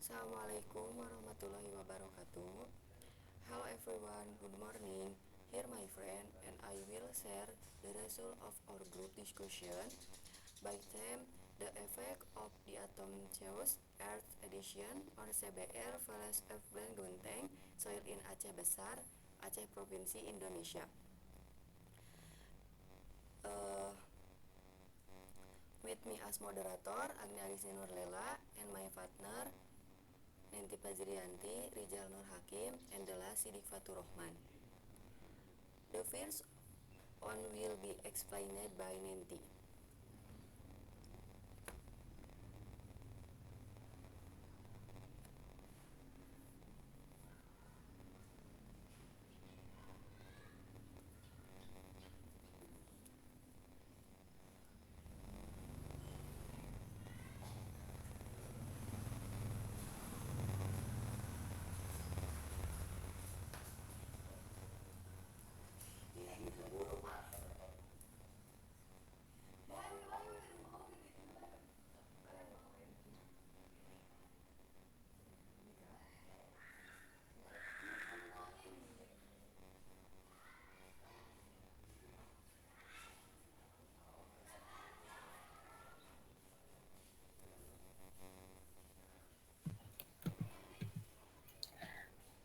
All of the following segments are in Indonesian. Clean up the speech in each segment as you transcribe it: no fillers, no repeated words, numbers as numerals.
Assalamualaikum warahmatullahi wabarakatuh. Hello everyone, good morning. Here my friend and I will share the result of our group discussion by theme the effect of the atom chaos Earth edition on CBR Village of Gunteng, soil in Aceh Besar, Aceh Provinsi, Indonesia. With me as moderator Agni Alisi Nurlela and my partner Nenti Fajrianti, Rizal Nur Hakim, and the last Sidik Fatur Rahman. The first one will be explained by Nenti.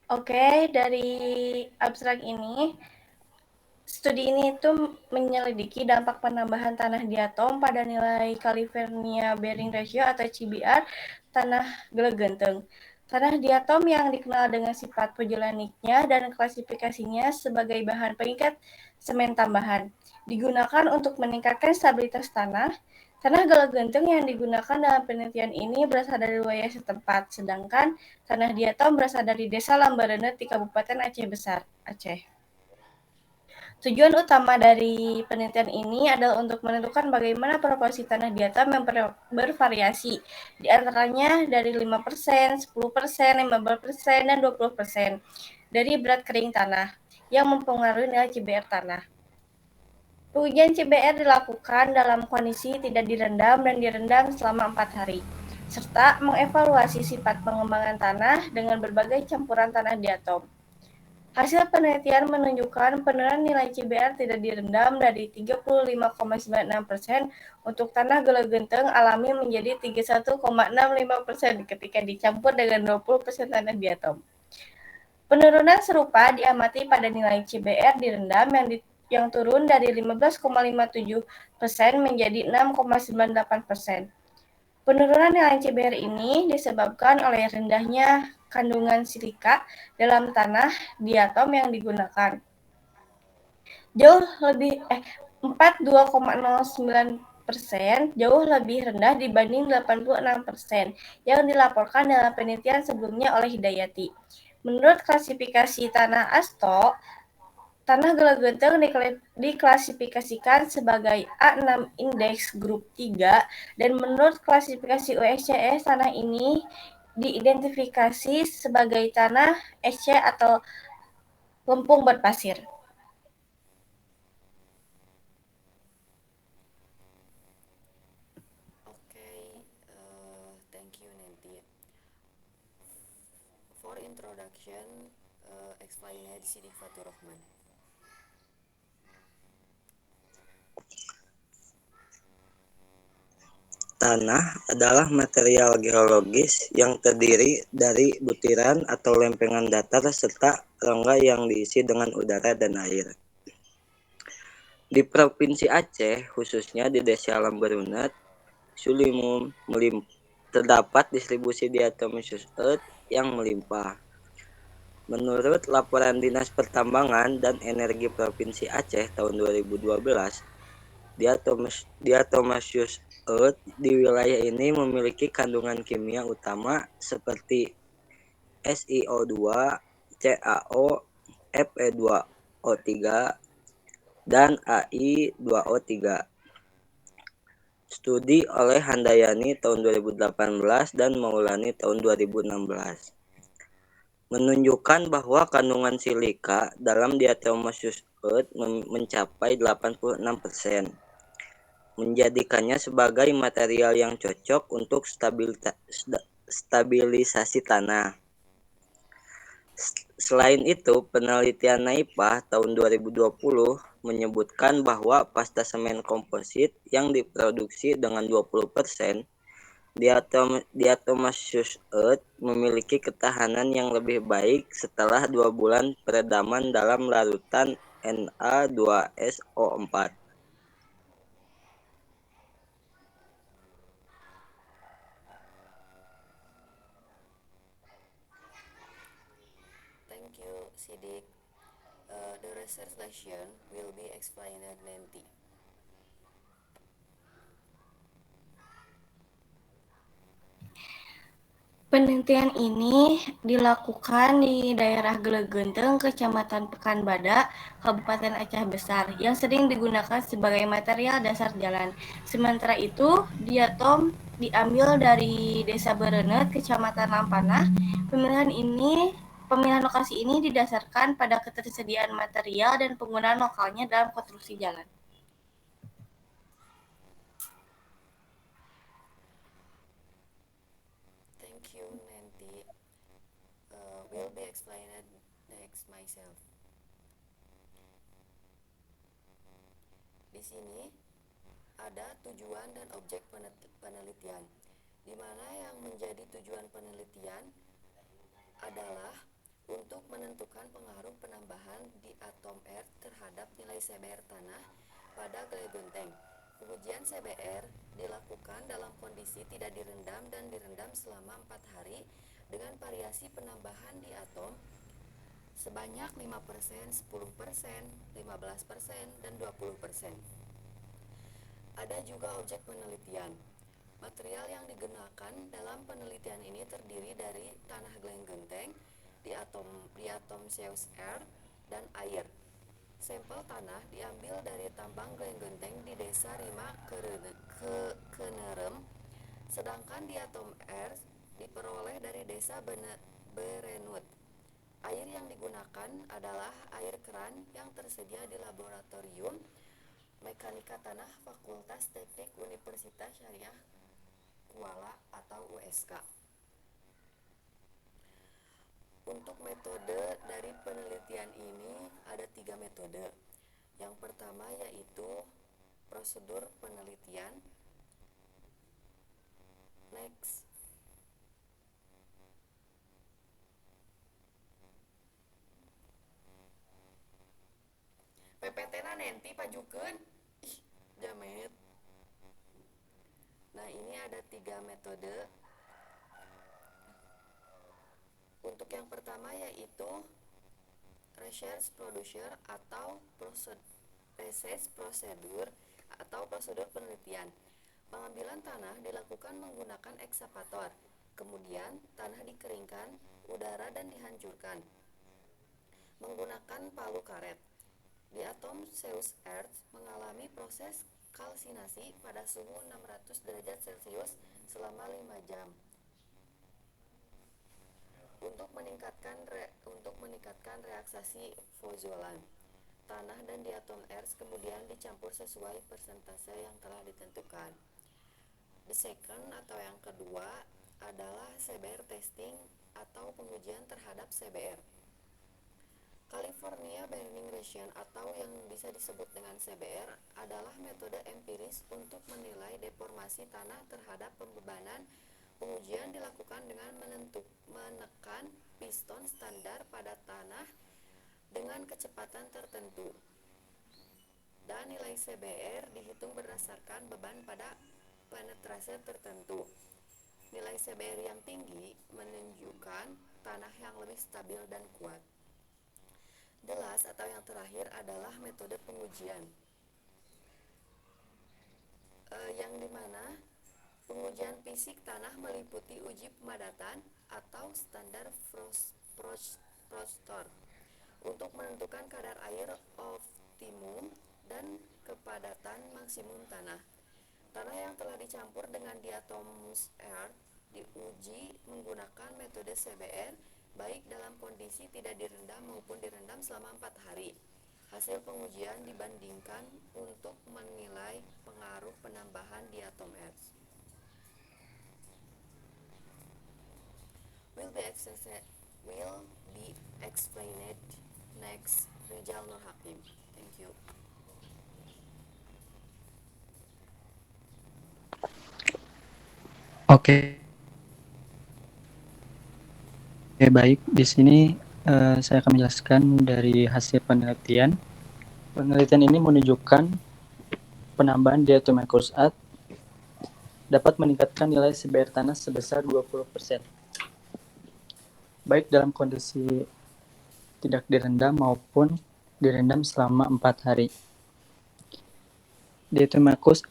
Oke, dari abstrak ini, studi ini itu menyelidiki dampak penambahan tanah di atom pada nilai California Bearing Ratio atau CBR tanah gelegenteng. Tanah di atom yang dikenal dengan sifat pujilaniknya dan klasifikasinya sebagai bahan pengikat semen tambahan digunakan untuk meningkatkan stabilitas tanah. Tanah gelegenteng yang digunakan dalam penelitian ini berasal dari wilayah setempat, sedangkan tanah di atom berasal dari Desa Lambarenet di Kabupaten Aceh Besar, Aceh. Tujuan utama dari penelitian ini adalah untuk menentukan bagaimana proporsi tanah di atom yang bervariasi, di antaranya dari 5%, 10%, 15%, dan 20% dari berat kering tanah yang mempengaruhi nilai CBR tanah. Pengujian CBR dilakukan dalam kondisi tidak direndam dan direndam selama 4 hari, serta mengevaluasi sifat pengembangan tanah dengan berbagai campuran tanah di atom. Hasil penelitian menunjukkan penurunan nilai CBR tidak direndam dari 35,96% untuk tanah gelegenteng alami menjadi 31,65% ketika dicampur dengan 20% tanah di atom. Penurunan serupa diamati pada nilai CBR direndam yang turun dari 15,57% menjadi 6,98%. Penurunan nilai CBR ini disebabkan oleh rendahnya kandungan silika dalam tanah di atom yang digunakan. Jauh lebih 42,09% jauh lebih rendah dibanding 86% yang dilaporkan dalam penelitian sebelumnya oleh Hidayati. Menurut klasifikasi tanah ASTO, tanah gelegenteng diklasifikasikan sebagai A6 indeks grup 3 dan menurut klasifikasi USCS tanah ini diidentifikasi sebagai tanah SC atau lempung berpasir. Thank you Nenti. For introduction, explained Sidik Fatur Rahman. Tanah adalah material geologis yang terdiri dari butiran atau lempengan datar serta rongga yang diisi dengan udara dan air. Di Provinsi Aceh, khususnya di Desa Lambarenet, Sulimum terdapat distribusi diatomaceous earth yang melimpah. Menurut laporan Dinas Pertambangan dan Energi Provinsi Aceh tahun 2012, diatomaceous earth di wilayah ini memiliki kandungan kimia utama seperti SiO2, CaO, Fe2O3, dan Ai2O3. Studi oleh Handayani tahun 2018 dan Maulani tahun 2016 menunjukkan bahwa kandungan silika dalam diatomaceous earth mencapai 86%, menjadikannya sebagai material yang cocok untuk stabilisasi tanah. Selain itu, penelitian NAIPA tahun 2020 menyebutkan bahwa pasta semen komposit yang diproduksi dengan 20% diatomaceous earth memiliki ketahanan yang lebih baik setelah 2 bulan peredaman dalam larutan Na2SO4. Thank you, Sidik. The research lesson will be explained nanti. Penelitian ini dilakukan di daerah Gelegenteng, Kecamatan Pekanbadak, Kabupaten Aceh Besar, yang sering digunakan sebagai material dasar jalan. Sementara itu, diatom diambil dari Desa Berenet, Kecamatan Lampanah. Pemilihan lokasi ini didasarkan pada ketersediaan material dan penggunaan lokalnya dalam konstruksi jalan. Thank you, Nanti. Will be explained next myself. Di sini ada tujuan dan objek penelitian, di mana yang menjadi tujuan penelitian adalah untuk menentukan pengaruh penambahan di atom earth terhadap nilai CBR tanah pada Gelegenteng. Pengujian CBR dilakukan dalam kondisi tidak direndam dan direndam selama 4 hari dengan variasi penambahan di atom sebanyak 5%, 10%, 15%, dan 20%. Ada juga objek penelitian. Material yang digunakan dalam penelitian ini terdiri dari tanah Gelegenteng, diatomaceous earth, dan air. Sampel tanah diambil dari tambang Gelegenteng di Desa Rima Kenerem, sedangkan diatom earth diperoleh dari Desa Berenut. Air yang digunakan adalah air keran yang tersedia di Laboratorium Mekanika Tanah Fakultas Teknik Universitas Syariah Kuala atau USK. Untuk metode dari penelitian ini ada 3 metode. Yang pertama yaitu prosedur penelitian. Next. PPT-na nanti pajukeun. Ih, jamet. Nah, ini ada 3 metode. Untuk yang pertama yaitu research procedure atau prosedur penelitian. Pengambilan tanah dilakukan menggunakan ekskavator. Kemudian tanah dikeringkan, udara dan dihancurkan menggunakan palu karet. Diatomaceous earth mengalami proses kalsinasi pada suhu 600 derajat Celcius selama 5 jam. Untuk meningkatkan reaksasi Fouzolan, tanah dan diatom earth kemudian dicampur sesuai persentase yang telah ditentukan. The second atau yang kedua adalah CBR testing atau pengujian terhadap CBR. California Berning Ration atau yang bisa disebut dengan CBR adalah metode empiris untuk menilai deformasi tanah terhadap pembebanan. Pengujian dilakukan dengan menekan piston standar pada tanah dengan kecepatan tertentu. Dan nilai CBR dihitung berdasarkan beban pada penetrase tertentu. Nilai CBR yang tinggi menunjukkan tanah yang lebih stabil dan kuat. The last atau yang terakhir adalah metode pengujian, yang dimana pengujian fisik tanah meliputi uji pemadatan atau standar Prostor untuk menentukan kadar air optimum dan kepadatan maksimum tanah. Tanah yang telah dicampur dengan diatomaceous earth diuji menggunakan metode CBR baik dalam kondisi tidak direndam maupun direndam selama 4 hari. Hasil pengujian dibandingkan untuk menilai pengaruh penambahan diatom earth. will be explained next. Rizal Nur Hakim. Thank you. Oke, baik. Di sini saya akan menjelaskan dari hasil penelitian. Penelitian ini menunjukkan penambahan diatomaceous earth dapat meningkatkan nilai CBR tanah sebesar 20%, baik dalam kondisi tidak direndam maupun direndam selama 4 hari. Diatomaceous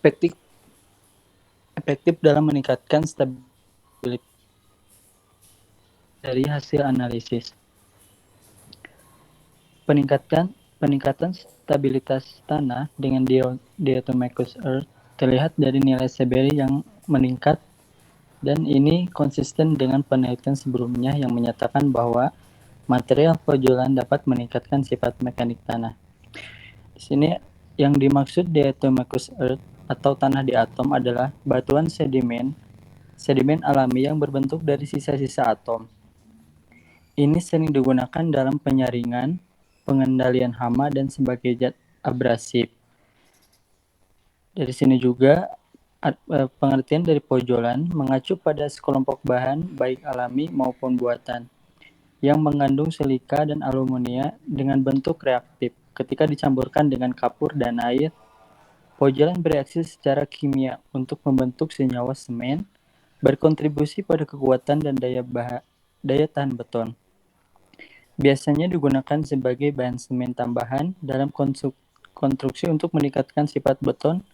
efektif dalam meningkatkan stabilitas dari hasil analisis. Peningkatan stabilitas tanah dengan diatomaceous earth terlihat dari nilai CBR yang meningkat, dan ini konsisten dengan penelitian sebelumnya yang menyatakan bahwa material pojolan dapat meningkatkan sifat mekanik tanah. Di sini yang dimaksud diatomaceous earth atau tanah di atom adalah batuan sedimen alami yang berbentuk dari sisa-sisa atom. Ini sering digunakan dalam penyaringan, pengendalian hama, dan sebagai zat abrasif. Dari sini juga pengertian dari pojolan mengacu pada sekelompok bahan baik alami maupun buatan yang mengandung silika dan aluminia dengan bentuk reaktif. Ketika dicampurkan dengan kapur dan air, pojolan bereaksi secara kimia untuk membentuk senyawa semen, berkontribusi pada kekuatan dan daya tahan beton. Biasanya digunakan sebagai bahan semen tambahan dalam konstruksi untuk meningkatkan sifat beton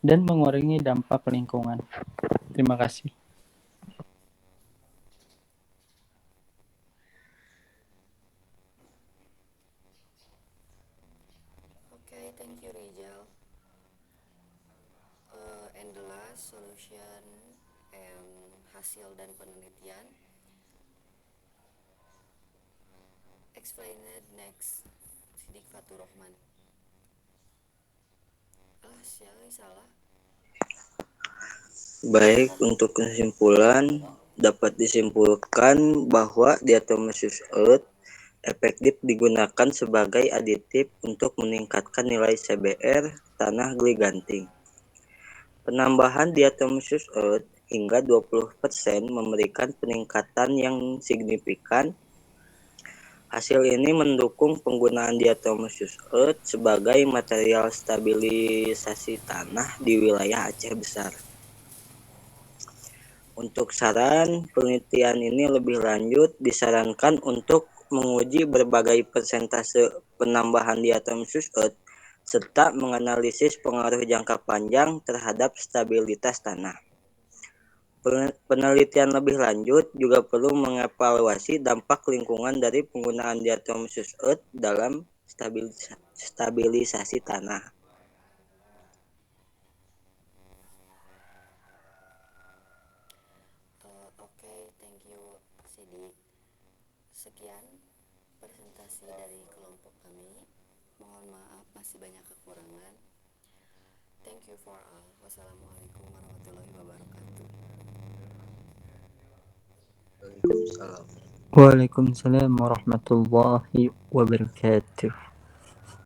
dan mengurangi dampak lingkungan. Terima kasih. Okay, thank you, Rizal. And the last solution and hasil dan penelitian explained next. Sidik Fatur Rahman. Salah. Baik, untuk kesimpulan dapat disimpulkan bahwa diatomaceous earth efektif digunakan sebagai aditif untuk meningkatkan nilai CBR tanah gliganting. Penambahan diatomaceous earth hingga 20% memberikan peningkatan yang signifikan. Hasil ini mendukung penggunaan diatomaceous earth sebagai material stabilisasi tanah di wilayah Aceh Besar. Untuk saran penelitian ini lebih lanjut disarankan untuk menguji berbagai persentase penambahan diatomaceous earth serta menganalisis pengaruh jangka panjang terhadap stabilitas tanah. Penelitian lebih lanjut juga perlu mengevaluasi dampak lingkungan dari penggunaan diatomaceous earth dalam stabilisasi tanah. Oke, thank you, Sidik. Sekian presentasi dari kelompok kami. Mohon maaf masih banyak kekurangan. Thank you for all. Wassalamualaikum warahmatullahi wabarakatuh. Waalaikumsalam. Waalaikumsalam warahmatullahi wabarakatuh.